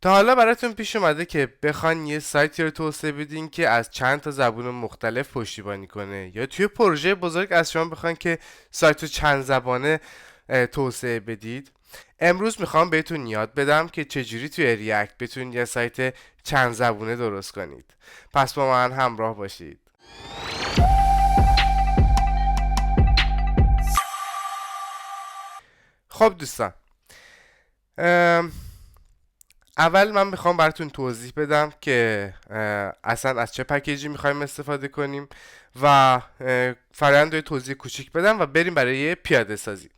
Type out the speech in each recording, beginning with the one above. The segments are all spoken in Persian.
تا حالا براتون پیش اومده که بخواین یه سایتی رو توسعه بدین که از چند تا زبون مختلف پشتیبانی کنه، یا توی پروژه بزرگ از شما بخواین که سایت رو چند زبانه توسعه بدید؟ امروز میخوام بهتون یاد بدم که چجوری توی ریاکت بتونید یه سایت چند زبونه درست کنید. پس با من همراه باشید. خب دوستان، اول من میخوام براتون توضیح بدم که اصلا از چه پکیجی میخوایم استفاده کنیم و فرآیند رو توضیح کوچیک بدم و بریم برای پیاده سازی.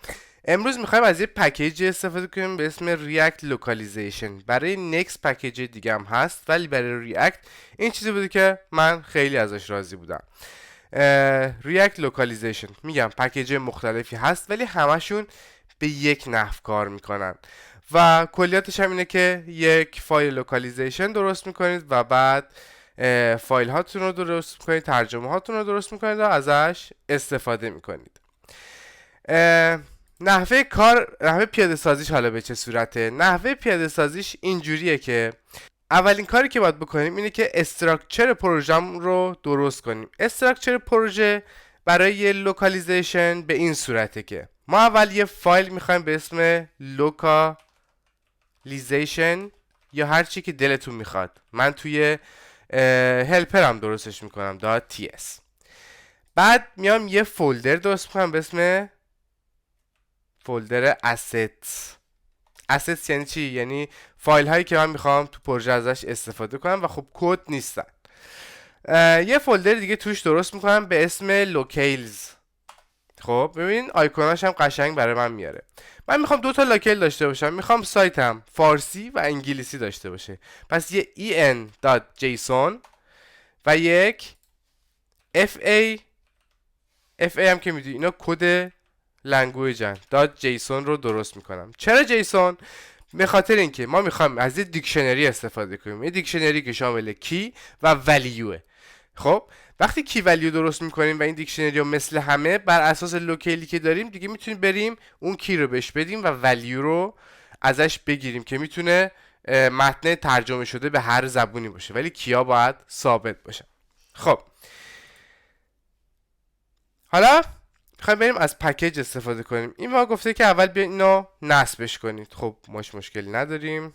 امروز میخوایم از یه پکیجی استفاده کنیم به اسم React Localization. برای Next پکیج دیگه هم هست، ولی برای React این چیزی بوده که من خیلی ازش راضی بودم. React Localization میگم پکیج مختلفی هست، ولی همشون به یک نحو کار میکنن و کلیاتش هم اینه که یک فایل لوکالیزیشن درست میکنید و بعد فایل هاتون رو درست میکنید، ترجمه هاتون رو درست میکنید و ازش استفاده میکنید. نحوه کار، نحوه پیاده سازیش حالا به چه صورته؟ نحوه پیاده سازیش اینجوریه که اولین کاری که باید بکنیم اینه که استراکچر پروژه رو درست کنیم. استراکچر پروژه برای لوکالیزیشن به این صورته که ما اول یه فایل میخوایم به اسم localization یا هر چی که دلتون میخواد. من توی هلپرم درستش میکنم .ts. بعد میام یه فولدر درست میکنم به اسم فولدر assets. یعنی چی؟ یعنی فایل هایی که من میخوام تو پروژه ازش استفاده کنم و خب کد نیستن. یه فولدر دیگه توش درست میکنم به اسم locales. خب ببین آیکوناش هم قشنگ برای من میاره. من میخوام دو تا لاکل داشته باشم، میخوام سایتم فارسی و انگلیسی داشته باشه. پس یه en.json و یک fa هم که میدونی اینا کد لنگویجن .json رو درست میکنم. چرا جیسون؟ به خاطر اینکه ما میخوایم از یه دیکشنری استفاده کنیم، یه دیکشنری که شامل کی و ولیوه. خب وقتی کی ولیو درست میکنیم و این دیکشنری رو مثل همه بر اساس لوکیلی که داریم دیگه میتونیم بریم اون کی رو بهش بدیم و ولیو رو ازش بگیریم که میتونه متن ترجمه شده به هر زبونی باشه، ولی کیا باید ثابت باشه. خب حالا میخوایم بریم از پکیج استفاده کنیم. این ما گفته که اول بیاین اینو نصبش کنید. خب مشکلی نداریم.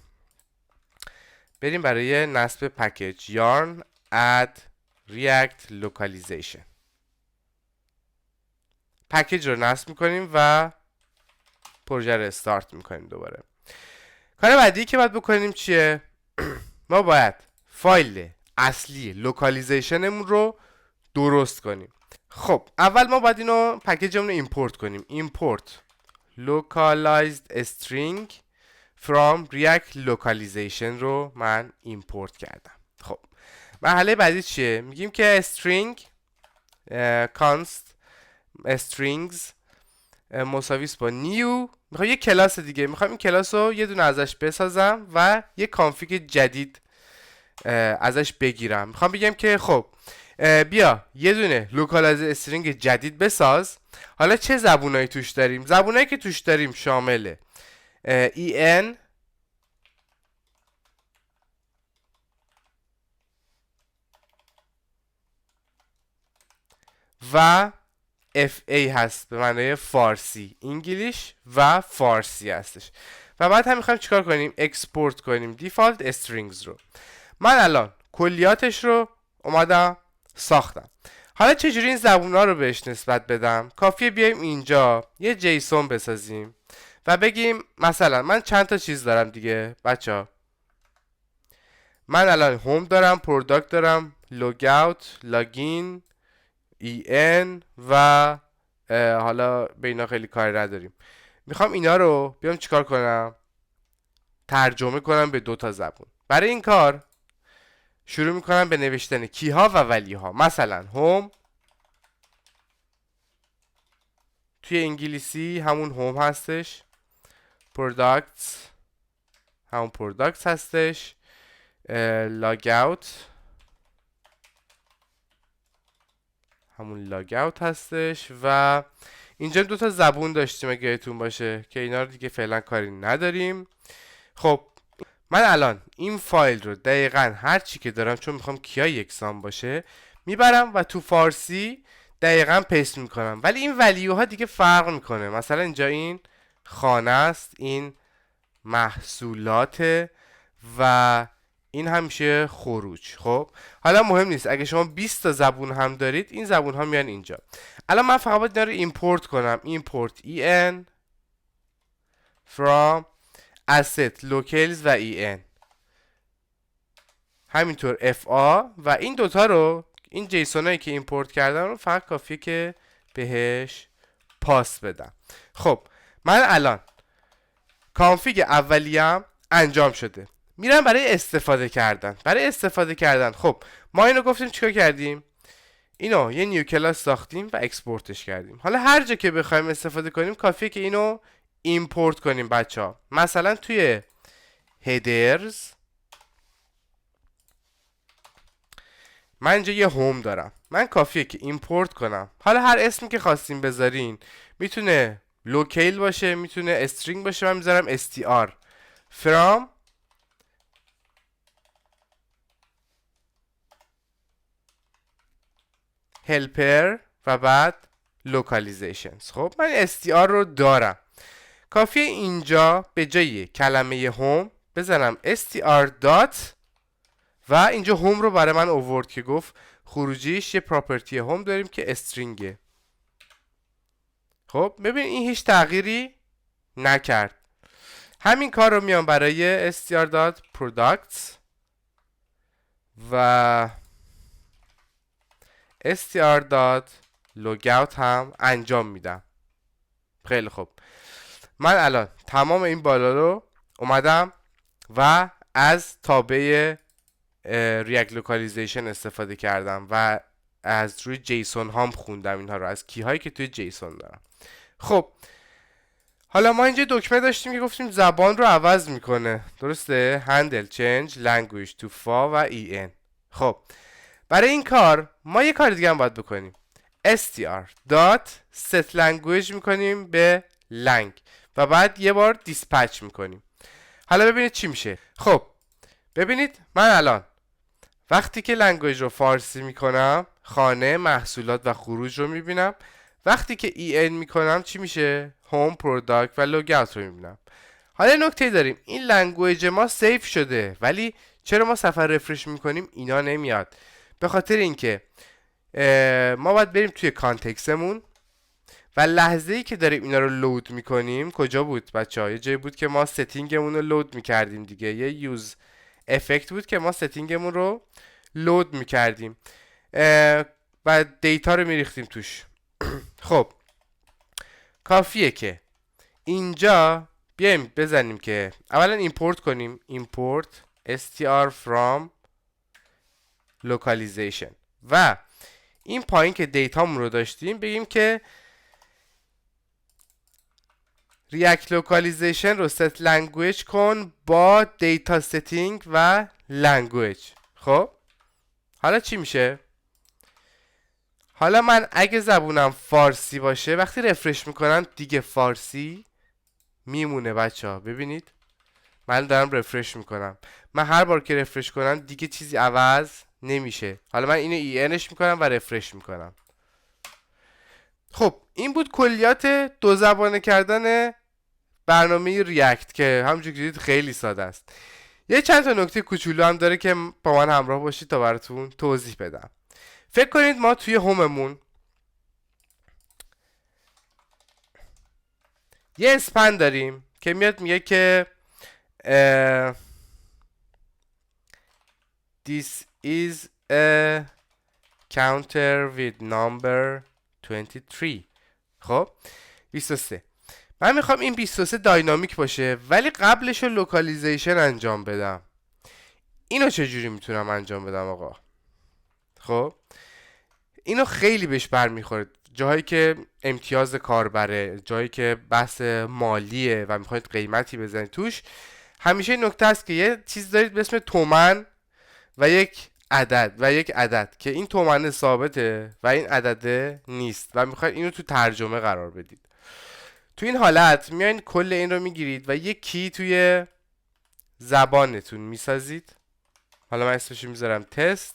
بریم برای نصب پکیج yarn add react localization. پکیج رو نصب میکنیم و پروژه رو استارت میکنیم دوباره. کار بعدی که باید بکنیم چیه؟ ما باید فایل اصلی لوکالیزیشنمون رو درست کنیم. خب اول ما باید اینو پکیجمون رو ایمپورت کنیم. import localized string from react localization رو من ایمپورت کردم. خب مرحله بعدی چیه؟ میگیم که string const strings مساویس با new. میخوام یه کلاس دیگه، میخوام این کلاس رو یه دونه ازش بسازم و یه کانفیگ جدید ازش بگیرم. میخوام بگم که خب بیا یه دونه لوکالایز استرینگ جدید بساز. حالا چه زبونایی توش داریم؟ زبونایی که توش داریم شامل en و FA هست به معنای فارسی، انگلیش و فارسی هستش. و بعد هم میخوایم چیکار کنیم؟ اکسپورت کنیم دیفالت استرینگز رو. من الان کلیاتش رو اومدم ساختم. حالا چجوری این زبونا رو بهش نسبت بدم؟ کافیه بیایم اینجا یه جیسون بسازیم و بگیم مثلا من چند تا چیز دارم دیگه بچه. من الان هوم دارم، پروداکت دارم، لوگ اوت، لاگین، en و حالا به اینا خیلی کاری نداریم. میخوام اینا رو بیام چیکار کنم؟ ترجمه کنم به دو تا زبون. برای این کار شروع میکنم به نوشتن کی ها و ولی ها. مثلا هوم توی انگلیسی همون هوم هستش، پروداکتس همون پروداکتس هستش، لاگ اوت همون لاگ اوت هستش و اینجا دو تا زبون داشتیم اگه یادتون باشه که اینا رو دیگه فعلا کاری نداریم. خب من الان این فایل رو دقیقا هر چی که دارم، چون میخوام کیا یکسان باشه، میبرم و تو فارسی دقیقا پیست میکنم. ولی این ولیوها دیگه فرق میکنه. مثلا اینجا این خانه است، این محصولات و این همیشه خروج. خب حالا مهم نیست، اگه شما 20 تا زبون هم دارید، این زبون ها میان اینجا. الان من فقط باید اینا رو ایمپورت کنم. ایمپورت en from asset locales و en، همینطور fa، و این دوتا رو، این جیسون هایی که ایمپورت کردم رو فقط کافیه که بهش پاس بدم. خب من الان کانفیگ اولیه‌ام انجام شده، میرم برای استفاده کردن. خب ما اینو گفتیم چیکار کردیم؟ اینو یه نیو کلاس ساختیم و اکسپورتش کردیم. حالا هر جا که بخوایم استفاده کنیم کافیه که اینو ایمپورت کنیم بچه‌ها. مثلا توی هدرز من اینجا یه هوم دارم، من کافیه که ایمپورت کنم. حالا هر اسمی که خواستیم بذارین، میتونه لوکیل باشه، میتونه استرینگ باشه. من میذارم str from helper و بعد localizations. خب من str رو دارم، کافیه اینجا به جای کلمه هوم بزنم str دات و اینجا هوم رو برای من اوورد که گفت خروجیش یه پراپرتی هوم داریم که استرینگه. خب ببین این هیچ تغییری نکرد. همین کار رو میام برای str.products و str.logout هم انجام میدم. خیلی خوب، من الان تمام این بالا رو اومدم و از تابع ریاکت لوکالیزیشن استفاده کردم و از روی جیسون هام خوندم اینها رو، از کی هایی که توی جیسون دارم. خب حالا ما اینجا دکمه داشتیم که گفتیم زبان رو عوض میکنه، درسته؟ handle change language to fa و en. خب برای این کار ما یه کار دیگه هم باید بکنیم. str.setLanguage میکنیم به lang و بعد یه بار دیسپچ میکنیم. حالا ببینید چی میشه. خب ببینید من الان وقتی که لنگویج رو فارسی میکنم، خانه، محصولات و خروج رو میبینم. وقتی که en میکنم چی میشه؟ هوم، پروداکت و لوگاوت رو میبینم. حالا نکته داریم، این لنگویج ما سیف شده، ولی چرا ما صفحه رفرش میکنیم اینا نمیاد؟ به خاطر اینکه ما باید بریم توی کانتکستمون و لحظه‌ای که داریم اینا رو لود میکنیم، کجا بود بچه‌ها؟ یه جایی بود که ما ستینگمون رو لود میکردیم دیگه، یه یوز افکت بود که ما ستینگمون رو لود میکردیم و دیتا رو میریختیم توش. خب کافیه که اینجا بیایم بزنیم که اولا ایمپورت کنیم import str from localization و این پایین که دیتامون رو داشتیم بگیم که ریاکت لوکالیزیشن رو set language کن با دیتا setting و language. خب حالا چی میشه؟ حالا من اگه زبونم فارسی باشه وقتی رفرش میکنم دیگه فارسی میمونه بچه ها. ببینید من دارم رفرش میکنم، من هر بار که رفرش کنم دیگه چیزی عوض نمیشه. حالا من اینو انش میکنم و رفرش میکنم. خب این بود کلیات دو زبانه کردن برنامه ریاکت که همونجور که دیدید خیلی ساده است. یه چند تا نکته کوچولو هم داره که با من همراه باشید تا براتون توضیح بدم. فکر کنید ما توی هوممون یه اسپن داریم که میاد میگه که this is a counter with number 23. خب 23. من میخوام این 23 داینامیک باشه ولی قبلش رو لوکالیزیشن انجام بدم. اینو چجوری میتونم انجام بدم آقا؟ خب اینو خیلی بهش برمیخوره، جایی که امتیاز کاربره، جایی که بحث مالیه و میخواید قیمتی بزنید توش، همیشه نکته است که یه چیز دارید به اسم تومن و یک عدد که این تومن ثابته و این عدده نیست و میخواید اینو تو ترجمه قرار بدید. تو این حالت میایین کل این رو میگیرید و یک کی توی زبانتون میسازید. حالا من اسمشو میذارم تست.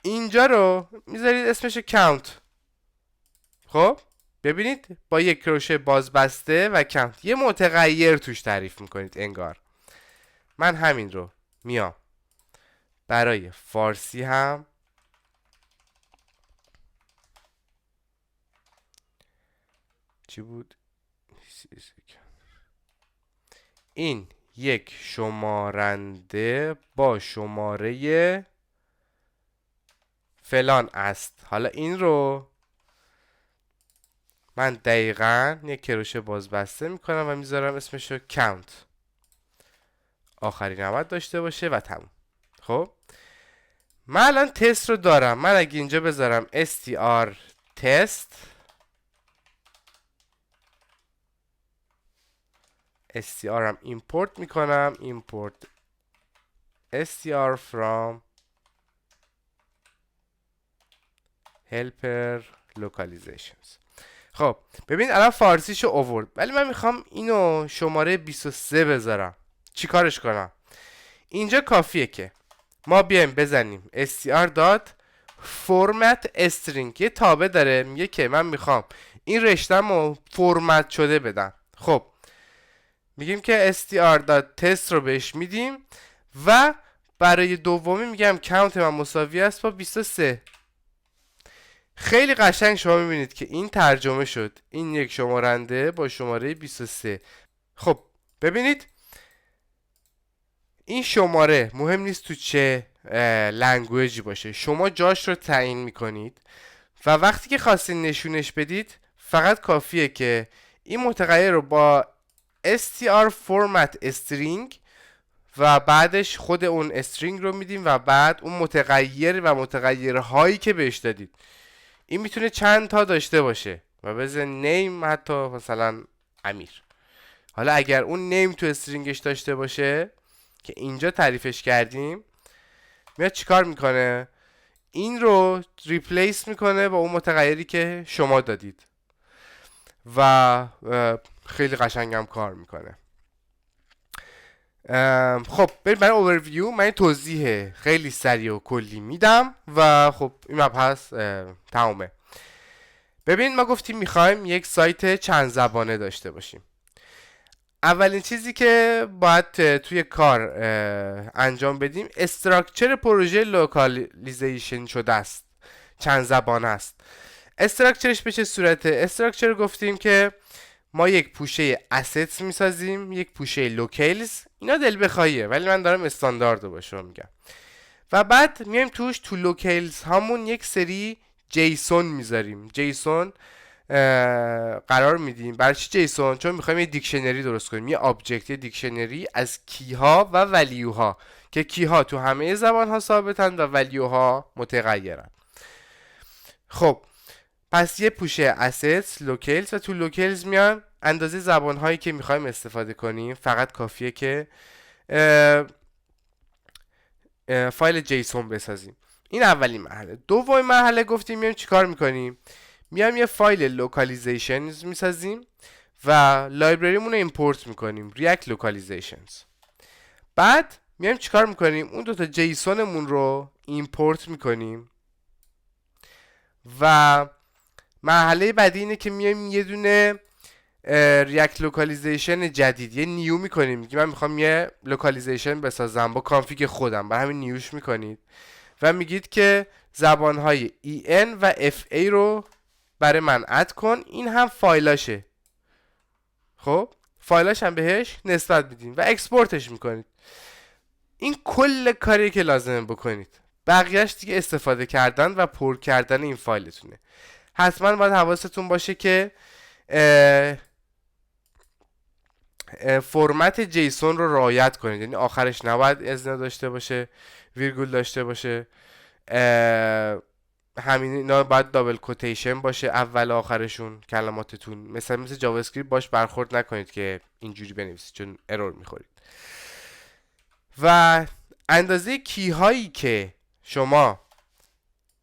اینجا رو میذارید اسمشو کاونت. خب ببینید با یک کروشه بازبسته و کاونت یه متغیر توش تعریف میکنید انگار. من همین رو میام برای فارسی هم چی بود؟ این یک شمارنده با شماره فلان است. حالا این رو من دقیقاً یک کروشه بازبسته میکنم و میذارم اسمشو کاونت. آخرین عدد داشته باشه و تموم. خب من الان تست رو دارم. من اگه اینجا بذارم str test str هم import میکنم import str from helper localizations. خب ببین الان فارسیشو آورد، ولی من میخوام اینو شماره 23 بذارم. چی کارش کنم؟ اینجا کافیه که ما بیایم بزنیم str.format string. یه تابع داره میگه که من میخوام این رشته‌مو فرمت شده بدم. خب میگیم که str.test رو بهش میدیم و برای دومی میگم count من مساوی است با 23. خیلی قشنگ شما میبینید که این ترجمه شد. این یک شمارنده با شماره 23. خب ببینید این شماره مهم نیست تو چه لنگویجی باشه، شما جاش رو تعیین میکنید و وقتی که خواستین نشونش بدید فقط کافیه که این متغیر رو با str format string و بعدش خود اون استرینگ رو میدیم و بعد اون متغیر و متغیرهایی که بهش دادید. این میتونه چند تا داشته باشه و بزن نیم، حتی مثلا امیر. حالا اگر اون نیم تو استرینگش داشته باشه که اینجا تعریفش کردیم، میاد چیکار میکنه؟ این رو ریپلیس میکنه با اون متغیری که شما دادید و خیلی قشنگم کار میکنه. خب بریم برای اوورویو. من توضیح خیلی سریع و کلی میدم و خب این مبحث تمومه. ببین ما گفتیم میخوایم یک سایت چند زبانه داشته باشیم. اولین چیزی که باید توی کار انجام بدیم استراکچر پروژه لوکالیزیشن شده است، چند زبانه است. استراکچرش به چه صورته؟ استراکچر گفتیم که ما یک پوشه اسیتس میسازیم، یک پوشه لوکیلز. اینا دل بخواهیه ولی من دارم استاندارد رو به شما میگم. و بعد میایم توش تو لوکیلز همون یک سری جیسون میذاریم. جیسون قرار میدیم. برای چی جیسون؟ چون میخوایم یه دیکشنری درست کنیم، یه آبجکت، یه دیکشنری از کیها و ولیوها که کیها تو همه زبان ها ثابتن و ولیوها متغیرن. خب پس یه پوشه اسیتس لوکیلز و تو لوکیلز میان اندازه زبان هایی که میخوایم استفاده کنیم. فقط کافیه که فایل جیسون بسازیم. این اولین مرحله. دومین مرحله گفتیم میایم چیکار میکنیم؟ میایم یه فایل لوکالیزیشنز میسازیم و لایبرریمون رو ایمپورت میکنیم، ریاکت لوکالیزیشنز. بعد میایم چیکار میکنیم؟ اون دوتا جیسونمون رو ایمپورت میکنیم و مرحله بعدی اینه که میایم یه دونه ریاکت لوکالیزیشن جدید، یه نیو میکنیم. میگیم من میخوام یه لوکالیزیشن بسازم با کانفیگ خودم، برای همین نیوش میکنید و میگید که زبانهای EN و FA رو برای من اد کن. این هم فایلاشه. خب فایلاش هم بهش نسبت میدیم و اکسپورتش میکنید. این کل کاری که لازمه بکنید. بقیهش دیگه استفاده کردن و پر کردن این فایلتونه. حتما باید حواستون باشه که فرمت جیسون رو رعایت کنید. یعنی آخرش نباید اذن داشته باشه، ویرگول داشته باشه. همین اینا باید دابل کوتیشن باشه اول آخرشون کلماتتون. مثل جاوا اسکریپت باش برخورد نکنید که اینجوری بنویسید چون ارور میخورید. و اندازه کی هایی که شما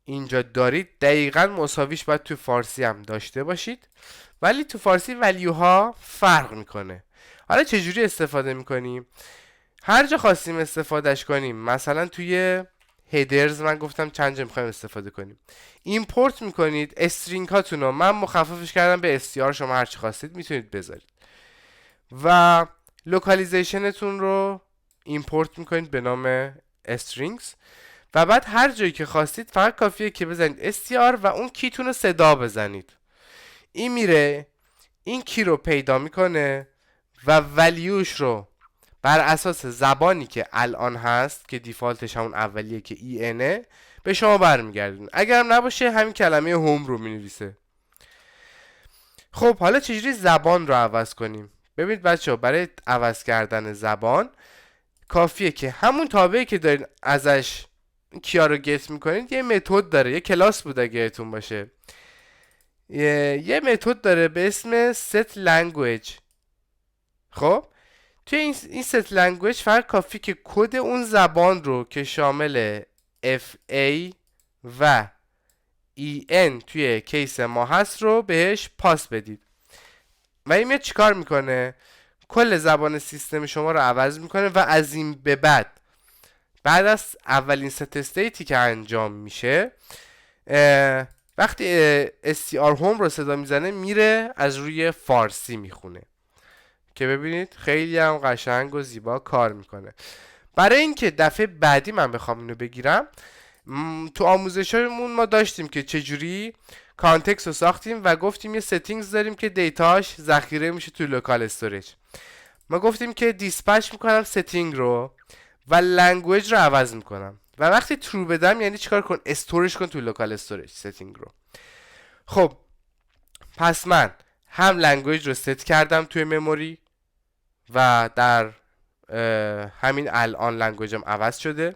اینجا دارید دقیقاً مساویش باید تو فارسی هم داشته باشید، ولی تو فارسی ولیوها فرق میکنه. حالا چجوری استفاده میکنیم؟ هر جا خواستیم استفادهش کنیم، مثلا توی هیدرز من گفتم چند جا میخوایم استفاده کنیم، ایمپورت میکنید استرینگ هاتون رو، من مخففش کردم به str، شما هر چی خواستید میتونید بذارید، و لوکالیزیشنتون رو ایمپورت میکنید به نام strings، و بعد هر جایی که خواستید فقط کافیه که بزنید str و اون کیتون رو صدا بزنید، این میره این کی رو پیدا میکنه و ولیوش رو بر اساس زبانی که الان هست که دیفالتش همون اولیه که EN به شما برمیگردونه. اگرم نباشه همین کلمه هوم رو مینویسه. خب حالا چجوری زبان رو عوض کنیم؟ ببینید بچه ها، برای عوض کردن زبان کافیه که همون تابعی که دارین ازش کیا رو گت میکنید یه متد داره، یه کلاس بود اگه یادتون باشه، یه متد داره به اسم set language. خب توی این set language فقط کافی که کد اون زبان رو که شامل FA و EN توی کیس ما هست رو بهش پاس بدید و این میاد چیکار میکنه؟ کل زبان سیستم شما رو عوض میکنه و از این به بعد از اولین ست استیتی که انجام میشه، وقتی str home رو صدا میزنه میره از روی فارسی میخونه که ببینید خیلی هم قشنگ و زیبا کار میکنه. برای اینکه دفعه بعدی من بخوام اینو بگیرم، تو آموزشمون ما داشتیم که چجوری کانتکست رو ساختیم و گفتیم یه ستینگز داریم که دیتاش ذخیره میشه توی لوکال استوریج. ما گفتیم که دیسپچ میکنم ستینگ رو و لنگویج رو عوض میکنم و وقتی ترو بدم یعنی چیکار کن؟ استورش کن توی لوکال استوریج ستینگ رو. خب پس من هم لنگویج رو ست کردم توی مموری و در همین الان لنگویجم عوض شده،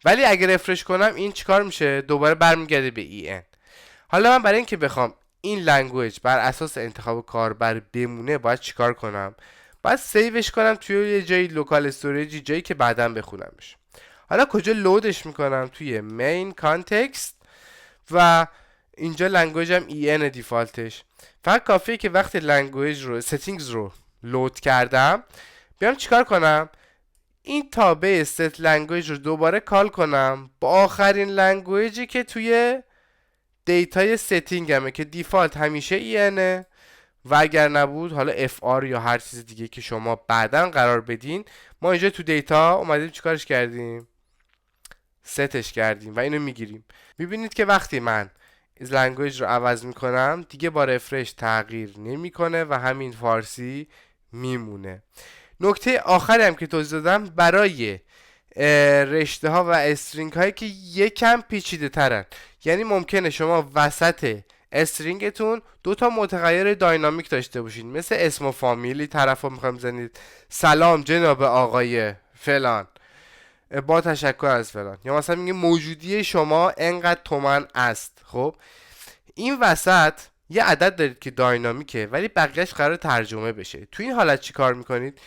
ولی اگر رفرش کنم این چیکار میشه؟ دوباره برمیگرده به EN. حالا من برای اینکه بخوام این لنگویج بر اساس انتخاب کاربر بمونه باید چیکار کنم؟ باید سیوش کنم توی یه جایی لوکال استوریجی، جایی که بعداً بخونمش. حالا کجا لودش میکنم؟ توی مین کانتکست و اینجا لنگویجم EN دیفالتش. فقط کافیه که وقتی لنگویج رو ستینگز رو لود کردم بیام چیکار کنم؟ این تابع ست لنگویج رو دوباره کال کنم با آخرین لنگویجی که توی دیتای ستینگمه که دیفالت همیشه EN و اگر نبود حالا FR یا هر چیز دیگه که شما بعداً قرار بدین. ما اینجا تو دیتا اومدیم چیکارش کردیم؟ ستش کردیم و اینو میگیریم. میبینید که وقتی من لنگویج رو عوض میکنم دیگه با رفرش تغییر نمیکنه و همین فارسی میمونه. نکته آخری هم که توضیح دادم برای رشته ها و استرینگ هایی که یکم پیچیده ترن، یعنی ممکنه شما وسط استرینگتون دوتا متغیر داینامیک داشته باشین، مثل اسم و فامیلی، طرف ها میخوایم بزنید سلام جناب آقای فلان با تشکر از فلان، یا مثلا میگه موجودی شما انقدر تومن است. خب این وسط یه عدد دارید که داینامیکه ولی بقیهش قرار ترجمه بشه. تو این حالت چی کار میکنید؟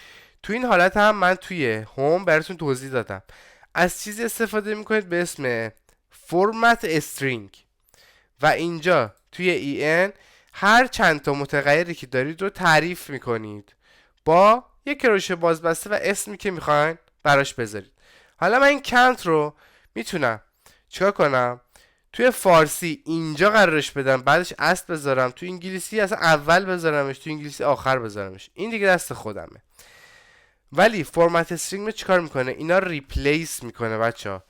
تو این حالت هم من توی هوم براتون توضیح دادم، از چیزی استفاده میکنید به اسم فرمت استرینگ و اینجا توی EN هر چند تا متغیری که دارید رو تعریف میکنید با یک کروشه بازبسته و اسمی که میخواین براش بذارید. حالا من این کانت رو میتونم چیکار کنم؟ توی فارسی اینجا قرارش بدم، بعدش است بذارم، توی انگلیسی اصلا اول بذارمش، توی انگلیسی آخر بذارمش، این دیگه دست خودمه. ولی فرمت استرینگ چیکار میکنه؟ اینا ریپلیس میکنه بچه‌ها،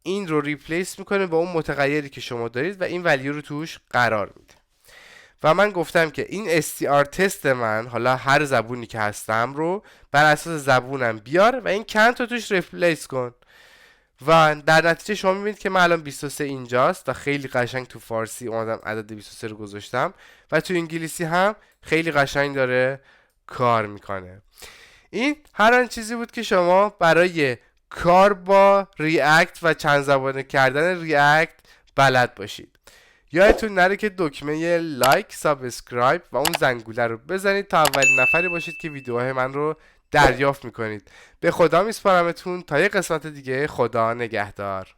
این رو ریپلیس میکنه با اون متغیری که شما دارید و این ولیو رو توش قرار میده. و من گفتم که این str تست من، حالا هر زبونی که هستم رو بر اساس زبونم بیار و این کانت رو توش ریپلیس کن و در نتیجه شما میبینید که من الان 23 اینجاست و خیلی قشنگ تو فارسی اومدم عدد 23 رو گذاشتم و تو انگلیسی هم خیلی قشنگ داره کار میکنه. این هر آن چیزی بود که شما برای کار با ریاکت و چند زبانه کردن ریاکت بلد باشید. یادتون نره که دکمه لایک، سابسکرایب و اون زنگوله رو بزنید تا اولین نفری باشید که ویدیوهای من رو دریافت میکنید. به خدا میسپارمتون تا یه قسمت دیگه. خدا نگهدار.